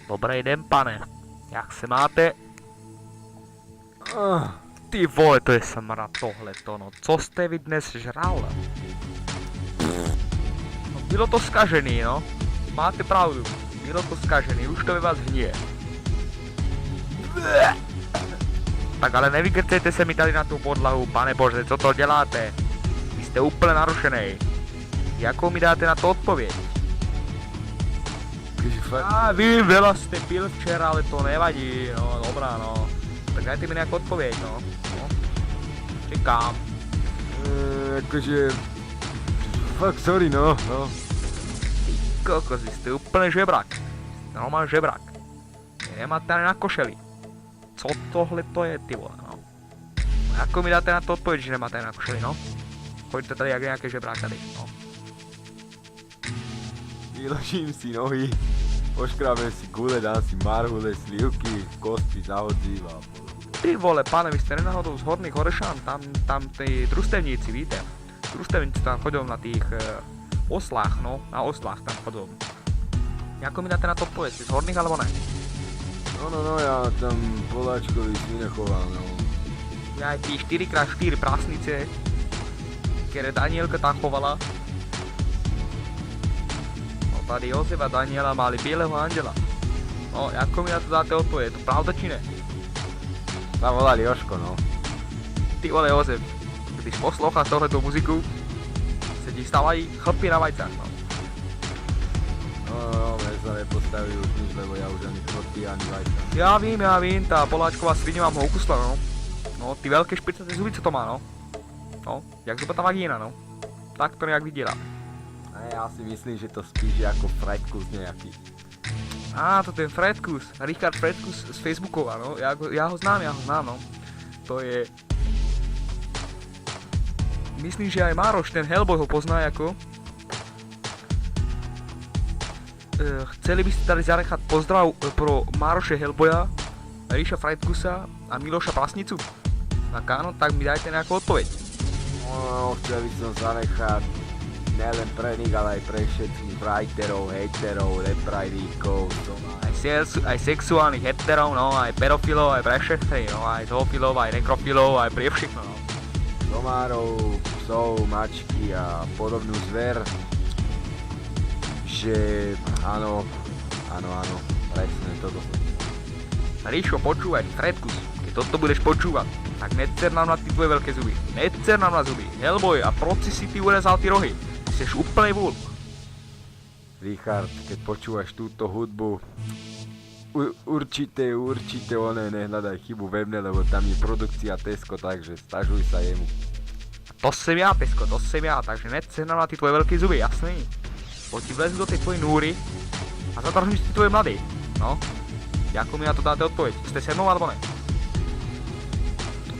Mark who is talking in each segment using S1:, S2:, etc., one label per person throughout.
S1: Dobrý den, pane. Jak se máte? Ty vole, to je smrad tohleto, no. Co jste vy dnes žral? No, bylo to skažený, no. Máte pravdu. Bylo to skažený, už to ve vás hníje. Tak ale nevykrcejte se mi tady na tu podlahu, pane bože, co to děláte? Vy jste úplně narušený. Jakou mi dáte na to odpověď? Já vím, veľa jste pil včera, ale to nevadí, no dobrá, no. Tak dajte mi nějakou odpověď, no. Čekám.
S2: Jakože... Fakt sorry, no.
S1: Ty kokos, vy jste úplně žebrak. Normálně žebrak. Nemáte ani na košeli. Co tohle to je, ty vole, no. Jako mi dáte na to odpověď, že nemáte ani na košeli, no. Choďte tady jak nějaký žebrák tady, no.
S2: Vyložím si nohy, oškrabem si gule, dám si marhule, slivky, kosti, zahodzím a podobne.
S1: Ty vole, pane, vy jste nenáhodou z Horných Orešán, tam ty družstevníci, víte? Družstevníci tam chodou na tých oslách, no, na oslách tam chodou. Jako mi dáte na to odpověď, z Horných alebo ne?
S2: No, ja tam Poláčkovi svinechoval, no.
S1: Ja aj tí 4x4 prasnice, které Danielka tam chovala. No tady Jozef a Daniela mali bieleho anděla. No, jako mi na to dáte odpověď, je to pravda či ne?
S2: Tam volali Joško, no.
S1: Ty vole Jozef, když posloucháš tohleto muziku, se ti stávají chlpy na vajcách, no.
S2: No, mne sa nepostaví už nič, lebo ja už ani chlopy, ani vajca.
S1: Já vím, tá Poláčková svině vám ho ukusla, no. No, ty velké špicaté zuby, co to má, no. No, jak zubatá vagína, no. Tak to nejak vydělá.
S2: A ja si myslím, že to spíš ako Fredkus nejaký.
S1: To ten Fredkus, Richard Fredkus z Facebookova, no. Já ho znám, no. To je... Myslím, že aj Mároš, ten Hellboy ho pozná jako. Chceli byste tady zanechat pozdrav pro Mároše Hellboya, Ríša Fredkusa a Miloša Plasnicu? Tak áno, tak mi dajte nejakú odpoveď.
S2: No, chcel by som zanechať nielen pre nich, ale aj pre všetkých writerov, hejterov, leprajníkov,
S1: Aj sexuálnych heterov, no, aj pedofilov, aj pre všetkých, no, aj zoofilov, aj nekrofilov, aj pre všechno, no.
S2: domárov, psov, mačky a podobnú zver. Že áno, presne toto.
S1: Ríšo, počúvaj, Fredkus, keď toto budeš počúvať, tak necer nám na ty tvoje veľké zuby. Necer nám na zuby. Hellboy, a proč si ty urezal ty rohy? Ty seš úplnej vôľ.
S2: Richard, keď počúvaš túto hudbu, určite nehľadaj chybu ve mne, lebo tam je produkcia Tesco, takže stažuj sa jemu.
S1: To jsem já, Tesko, to jsem já, takže necer nám na ty tvoje veľké zuby, jasný? Bo ti vlezu do tej tvojej núry a zatrhnú si tvoje mladý. No, ako mi na to dáte odpoveď? Ste se mnou alebo ne?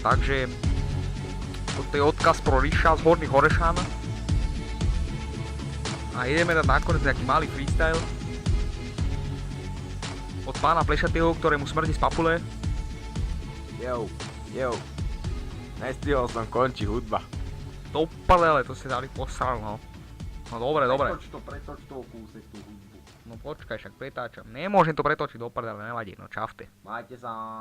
S1: Takže toto je odkaz pro Ríša z Horných Orešán. A ideme dať nakoniec nejaký malý freestyle od pána Plešatého, ktorému smrdí z papule.
S2: Jo, nestihol som, končí hudba.
S1: Do prdele, to si dali posral, no. No dobre.
S2: Pretoč to kúsek tú hudbu.
S1: No počkaj, však pretáčam. Nemôžem to pretočiť do prdele, nevadí, no čafte.
S2: Majte sa.